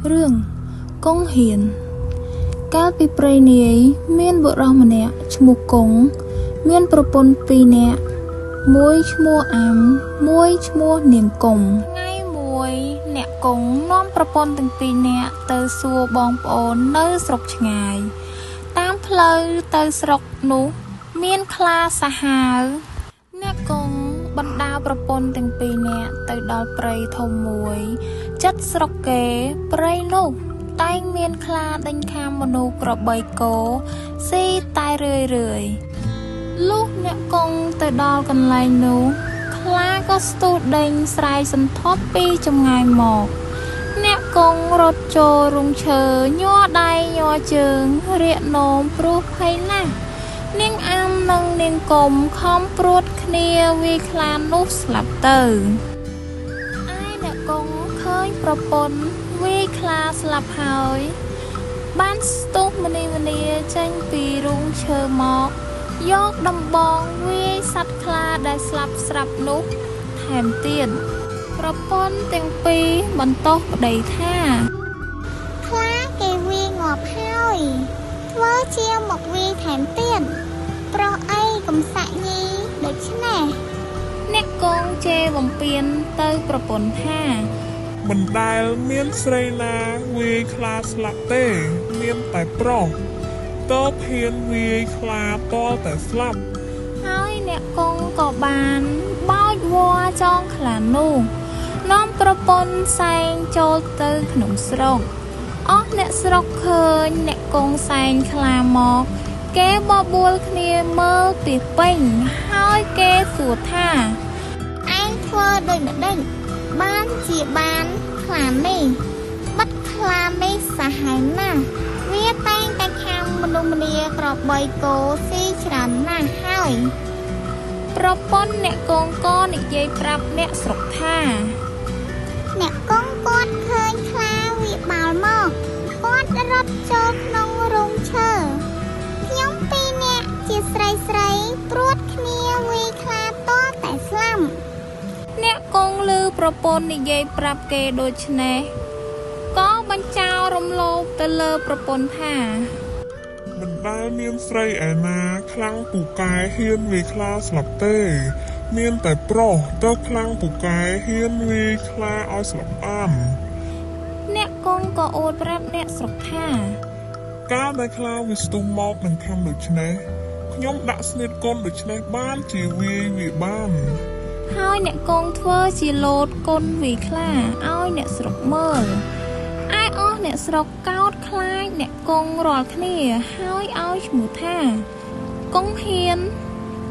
រឿងកុងហ៊ានកាលពីព្រៃនាយមានបុរសម្នាក់ឈ្មោះកុងមានប្រពន្ធពីរនាក់មួយឈ្មោះអាំមួយឈ្មោះនាងកុងថ្ងៃមួយអ្នកកុងនាំប្រពន្ធទាំងពីរនាក់ទៅសួរបងប្អូននៅស្រុកឆ្ងាយតាមផ្លូវទៅស្រុកនោះមានខ្លាសាហាវអ្នកកុងបណ្ដាប្រពន្ធទាំងពីរនាក់ទៅដល់ព្រៃធំមួយចិត្តស្រុកគេព្រៃនោះតែងមានខ្លាដេញខាំមនុស្សក្របីគោស៊ីតែរឿយលុះអ្នកកុងទៅដល់កន្លែងនោះខ្លាក៏ស្ទុះដេញស្រែកសន្ធាប់ពីចម្ងាយមកអ្នកកុងរត់ចូលរុងឈើញ័រដៃញ័រជើងរាកនោមព្រោះភ័យណាស់នាងអាំនិងនាងកុំខំព្រួតគ្នាវាខ្លានោះស្លាប់ទៅឯអ្នកកុងឃើញប្រពន្ធវាខ្លាស្លាប់ហើយបានស្ទុះមនីចេញពីរុងឈើមកយកដំបងវាយសត្វខ្លាដែលស្លាប់ស្រាប់នោះថែមទៀតប្រពន្ធទាំងពីរបន្តប្តីថាខ្លាគេវាយងាប់ហើយធ្វើជាមកវាយថែមទៀតប្រុសអីកំសាក់ញីដូច្នេះអ្នកកងជេរបំពេញទៅប្រពន្ធថាមិនដែលមានស្រីណាវាយខ្លាស្លាប់ទេមានតែប្រុសតើហ៊ានវាយខ្លាតតែស្លាប់ហើយអ្នកកងក៏បានបោចវ័រចងខ្លានោះនាំប្រពន្ធសែងចូលទៅក្នុងស្រុកអស់អ្នកស្រុកឃើញអ្នកកងសែងខ្លាមកគេបបួលគ្នាមើលពីពេញហើយគេសួរថាឯងធ្វើដូចម្ដេចបានជាបានខ្លានេះបាត់ខ្លានេះសាហាវណាស់វាតែងតែខាំមនុស្សម្នាក្របីគោស៊ីច្រើនណាស់ហើយប្រពន្ធអ្នកកងក៏និយាយប្រាប់អ្នកស្រុកថាអ្នកកងគាត់ឃើញខ្លាវាបាល់មកគាត់រត់ចូលក្នុងរោងឈើខ្ញុំពីរនាក់ជាស្រីព្រួតគ្នាវាយខ្លាតតែស្លាប់អ្នកកងឮប្រពន្ធនិយាយប្រាប់គេដូច្នេះក៏បញ្ចោររំលោភទៅលើប្រពន្ធថាមិនដែលមានស្រីឯណាខ្លាំងពូកែហ៊ានវាយខ្លាស្លាប់ទេមានតែប្រុសទៅខ្លាំងពូកែហ៊ានវាយខ្លាឲ្យស្លាប់អាំអ្នកកងក៏អួតប្រាប់អ្នកស្រុកថាកាលដែលខ្លាវាស្ទុះមកនឹងខំដូច្នេះខ្ញុំដាក់ស្នៀតកូនដូច្នេះបានជាវាយវាបានហើយអ្នកកងធ្វើជាលោតគុណវាខ្លាឲ្យអ្នកស្រុកមើលឯអស់អ្នកស្រុកកោតខ្លាចអ្នកកងរាល់គ្នាហើយឲ្យឈ្មោះថាកុងហ៊ាន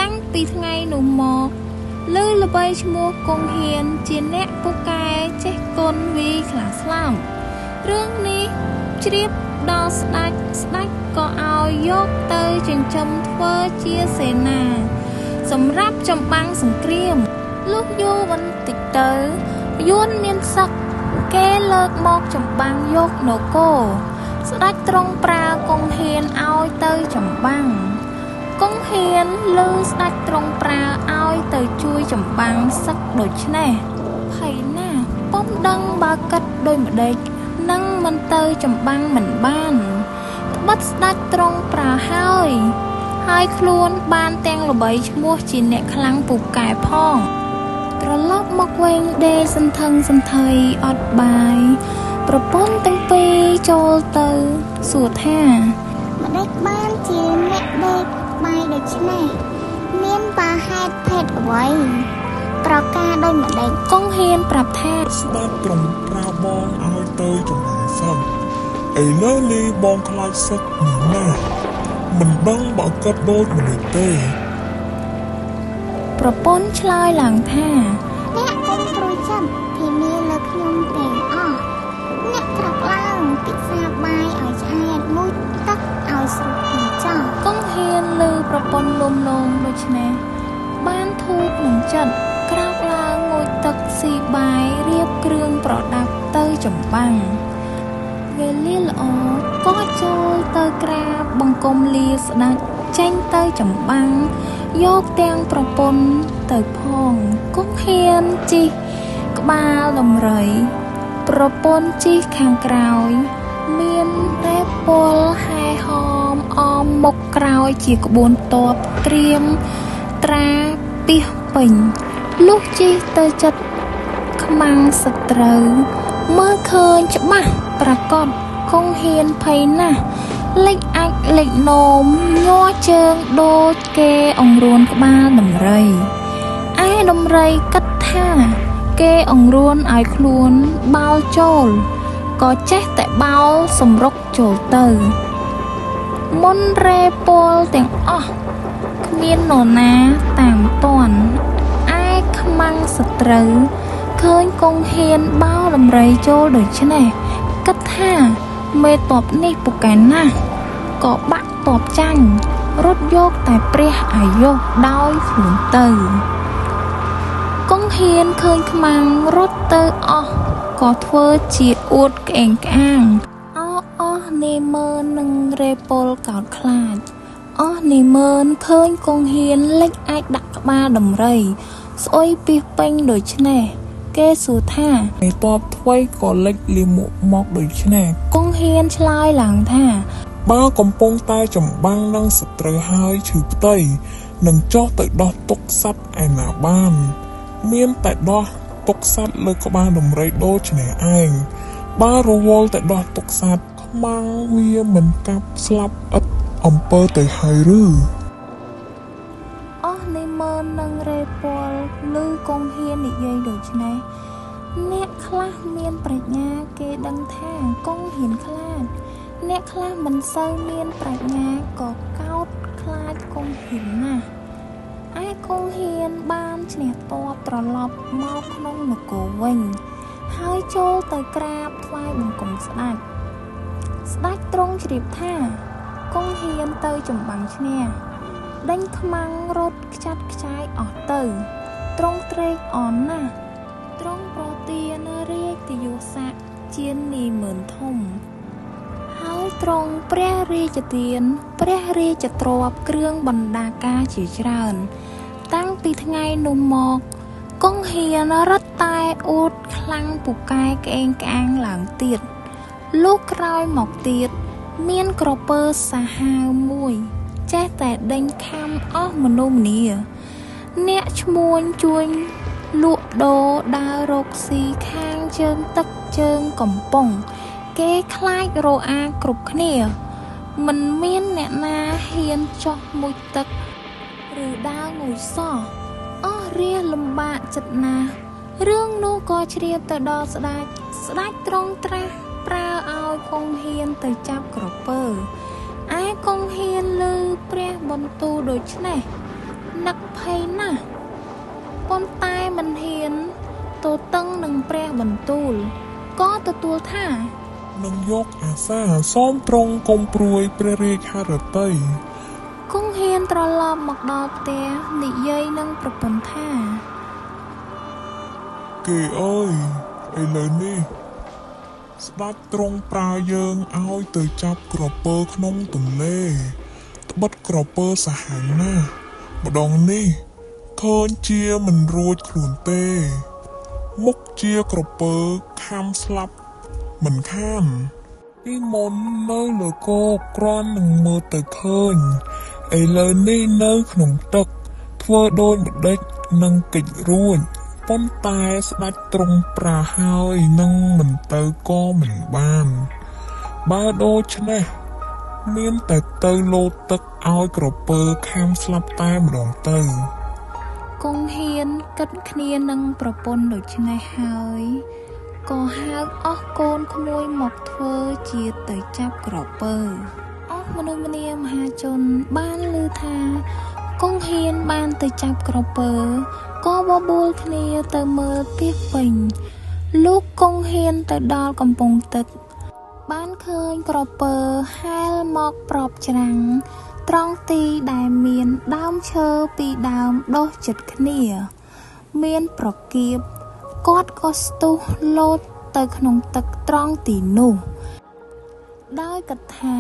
តាំងពីថ្ងៃនោះមកលើល្បីឈ្មោះកុងហ៊ានជាអ្នកពូកែចេះគុណវាខ្លាស្លាប់រឿងនេះជ្រាបដល់ស្ដេចក៏ឲ្យយកទៅចិញ្ចឹមធ្វើជាសេនាសម្រាប់ចម្បាំងសង្គ្រាមលុះយូរបន្តិចទៅយួនមានសឹកគេលើកមកចម្បាំងយកនគរស្ដេចទ្រង់ប្រើកុងហ៊ានឲ្យទៅចម្បាំងកុងហ៊ានលើស្ដេចទ្រង់ប្រើឲ្យទៅជួយចម្បាំងសឹកដូច្នេះភ័យណាស់ពុំដឹងបើគិតដូចម្ដេចនឹងមិនទៅចម្បាំងមិនបានត្បិតស្ដេចទ្រង់ប្រើហើយខ្លួនបានទាំងល្បីឈ្មោះជាអ្នកខ្លាំងពូកែផងត្រឡប់មកវិញដេកសន្ធឹងសន្ថៃអត់បាយប្រពន្ធទាំងពីរចូលទៅសួរថាម្ដេចបានជាអ្នកដេកបាយដូច្នេះមានបាហេតុភេទអ្វីប្រការដូចម្ដេចកុងហ៊ានប្រាប់ថាស្ដេចទ្រង់ប្រើបងឲ្យទៅចំហាយសឹកឥឡូវនេះបងខ្លាចសឹកណាស់មិនដឹងបើគាត់ដូចមនុស្សទេប្រពន្ធឆ្លើយឡើងថាអ្នកកុំព្រួយចិត្តធានាលើខ្ញុំទាំងអស់អ្នកក្រោកឡើងពិសាបាយឲ្យឆ្អែតមួយទឹកឲ្យស្រួលពីចោលកុងហ៊ានលើប្រពន្ធលំលងដូច្នេះបានធូរក្នុងចិត្តក្រោកឡើងងូតទឹកស៊ីបាយរៀបគ្រឿងប្រដាប់ទៅចម្បាំងវេលាល្អក៏ចូលទៅក្រាបបង្គំលាស្ដេចចេញទៅចម្បាំងយកទាំងប្រពន្ធទៅផងកុងហ៊ានជីកក្បាលដំរី ប្រពន្ធជិះខាងក្រោយមានរែពលហែហមអមមុខក្រោយជាក្បួនទ័ពត្រៀមត្រាពីសពេញលុះជិះទៅចិត្តខ្មាំងសត្រូវមើលឃើញច្បាស់ប្រកបគង់ហ៊ានភ័យណាស់លេចអាចលេចនោមញ័រជើងដូចគេអង្រួនក្បាលដំរីឯដំរីគិតថាគេអង្រួនឲ្យខ្លួនបោលចូលក៏ចេះតែបោលសម្រុកចូលទៅមុនរែពលទាំងអស់គ្មាននរណាតាមតាន់ឯខ្មាំងសត្រូវឃើញគង់ហ៊ានបោលដំរីចូលដូច្នេះគិតថាមេតបនេះពូកែណាស់ក៏បាក់តបចាញ់រត់យកតែព្រះអាយុដោយខ្លួនទៅគង់ហ៊ានឃើញខ្មាំងរត់ទៅអស់ក៏ធ្វើជាអួតក្អេងក្អាងអស់នេមើននឹងរែពលកោតខ្លាចអស់នេមើនឃើញគង់ហ៊ានលេចអាចដាក់ក្បាលដំរីស្អុយពីសពេញដូច្នេះគេសួរថាមេតបថ្មីក៏លេចលៀមមុខមកដូច្នេះគង់ហ៊ានឆ្លើយឡើងថាបើកំពុងតែចម្បាំងនឹងសត្រូវហើយឈឺផ្ទៃនឹងចុះទៅដោះទុកសัตว์ឯណាបានមានតែដោះទុកសัตว์លើក្បាលដំរីដូចនេះឯងបើរវល់តែដោះទុកសัตว์ខ្មាំងវាមិនកាប់ស្លាប់ឥតអំពើទៅហើយឬអស់នេមើននឹងរែពលឬគង់ហ៊ាននិយាយដូច្នេះអ្នកខ្លះមានប្រាជ្ញាគេដឹងថាគង់ហ៊ានខ្លាចអ្នកខ្លះមិនសូវមានប្រាជ្ញាក៏កោតខ្លាចគង់ហ៊ានណាស់ឯគង់ហ៊ានបានឈ្នះទ័ពត្រឡប់មកក្នុងនគរវិញហើយចូលទៅក្រាបថ្វាយបង្គំស្ដេចទ្រង់ជ្រាបថាគង់ហ៊ានទៅចម្បាំងឈ្នះដេញខ្មាំងរត់ខ្ចាត់ខ្ចាយអស់ទៅទ្រង់ត្រេកអរណាស់ទ្រង់ប្រទានរាជទាយុស័ក្តិជានីមើនធំហើយទ្រង់ព្រះរាជទានព្រះរាជទ្រព្យគ្រឿងបណ្ដាការជាច្រើនតាំងពីថ្ងៃនោះមកគង់ហ៊ានរត់តែអួតខ្លាំងពូកែក្អេងក្អាងឡើងទៀតលុះក្រោយមកទៀតមានក្រពើសាហាវមួយចេះតែដេញខំអស់មនុស្សម្នាអ្នកឈ្មួញជួញលក់ដូរដើររកស៊ីខាងជើងទឹកជើងកំពង់គេខ្លាចរអាគ្រប់គ្នាមិនមានអ្នកណាហ៊ានចុះមុជទឹកឬដើរងុយសោះអស់រាលំបាកចិត្តណាស់រឿងនោះក៏ជ្រាបទៅដល់ស្ដេចទ្រង់ត្រាស់ប្រើឲ្យគង់ហ៊ានទៅចាប់ក្រពើឯគង់ហ៊ានលើព្រះបន្ទូលដូច្នេះនឹកភ័យណាស់ប៉ុន្តែមិនហ៊ានទទឹងនឹងព្រះបន្ទូលក៏ទទួលថានឹងយកអាសាសូមទ្រង់កុំព្រួយព្រះរាជហឫទ័យគង់ហ៊ានត្រឡប់មកដល់ផ្ទះនិយាយនឹងប្រពន្ធថាគេអើយឥឡូវនេះស្ដេចទ្រង់ប្រើយើងឲ្យទៅចាប់ក្រពើក្នុងទន្លេត្បិតក្រពើសាហាវណាស់ម្ដងនេះឃើញជាមិនរួចខ្លួនទេមុខជាក្រពើខាំស្លាប់មិនខានពីមុននៅលើគោគ្រាន់នឹងមើលទៅឃើញឥឡូវនេះនៅក្នុងទឹកធ្វើដូចម្ដេចនឹងកិច្ចរួចប៉ុន្តែស្ដេចទ្រង់ប្រាហើយនឹងមិនទៅក៏មិនបានបើដូច្នេះមានតែទៅលោតទឹកឲ្យក្រពើខាំស្លាប់តែម្ដងទៅគង់ហ៊ានគិតគ្នានឹងប្រពន្ធដូច្នេះហើយក៏ហៅអស់កូនក្មួយមកធ្វើជាទៅចាប់ក្រពើអស់មនុស្សម្នាមហាជនបានឮថាគង់ហ៊ានបានទៅចាប់ក្រពើក៏បបួលគ្នាទៅមើលពីពេញលុះគង់ហ៊ានទៅដល់កំពង់ទឹកបានឃើញក្រពើហែលមកប្រប់ច្រាំងត្រង់ទីដែលមានដើមឈើពីរដើមដុះជិតគ្នាមានប្រកៀបគាត់ក៏ស្ទុះលោតទៅក្នុងទឹកត្រង់ទីនោះដោយគិតថា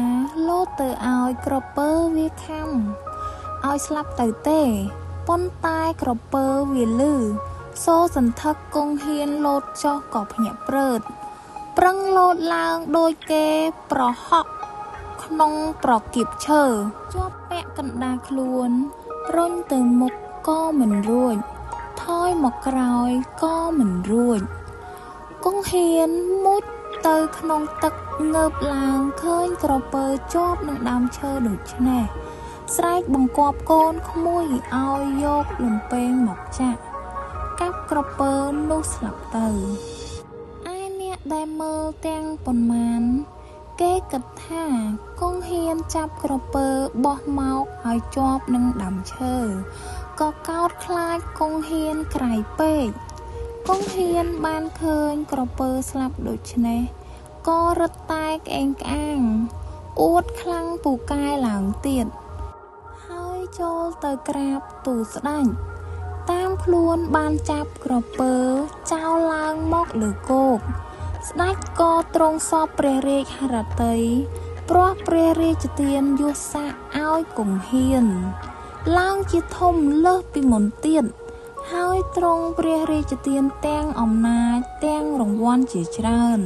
លោតទៅឲ្យក្រពើវាខាំឲ្យស្លាប់ទៅទេប៉ុន្តែក្រពើវាលឺសូរសន្ធឹកគង់ហ៊ានលោតចុះក៏ភ្ញាក់ព្រឺត ប្រឹងលោតឡើងដោយគេប្រហក់ក្នុងប្រគៀបឈើជាប់ពាក់កណ្ដាលខ្លួនរុញទៅមុខក៏មិនរួចថយមកក្រោយក៏មិនរួចកុងហ៊ានមុជទៅក្នុងទឹកងើបឡើងឃើញក្រពើជាប់នឹងដើមឈើដូច្នេះស្រែកបង្គាប់កូនក្មួយឲ្យយកលំពែងមកចាក់កាប់ក្រពើនោះស្លាប់ទៅឯអ្នកដែលមើលទាំងប៉ុន្មានគេគិតថាកុងហ៊ានចាប់ក្រពើបោះមកឲ្យជាប់នឹងដើមឈើក៏កោតខ្លាចកុងហ៊ានក្រៃពេកកុងហ៊ានបានឃើញក្រពើស្លាប់ដូច្នេះក៏រត់តែក្អេងក្អាងអួតខ្លាំងពូកែឡើងទៀតហើយចូលទៅក្រាបទូលស្ដេចតាមខ្លួនបានចាប់ក្រពើចោលឡើងមកលើគោកស្ដេចក៏ទ្រង់សពព្រះរាជហឫទ័យព្រោះព្រះរាជទានយសស័ក្តិឲ្យកុងហ៊ានឡើងជាធំលើសពីមុនទៀតហើយទ្រង់ព្រះរាជទានទាំងអំណាចទាំងរង្វាន់ជាច្រើន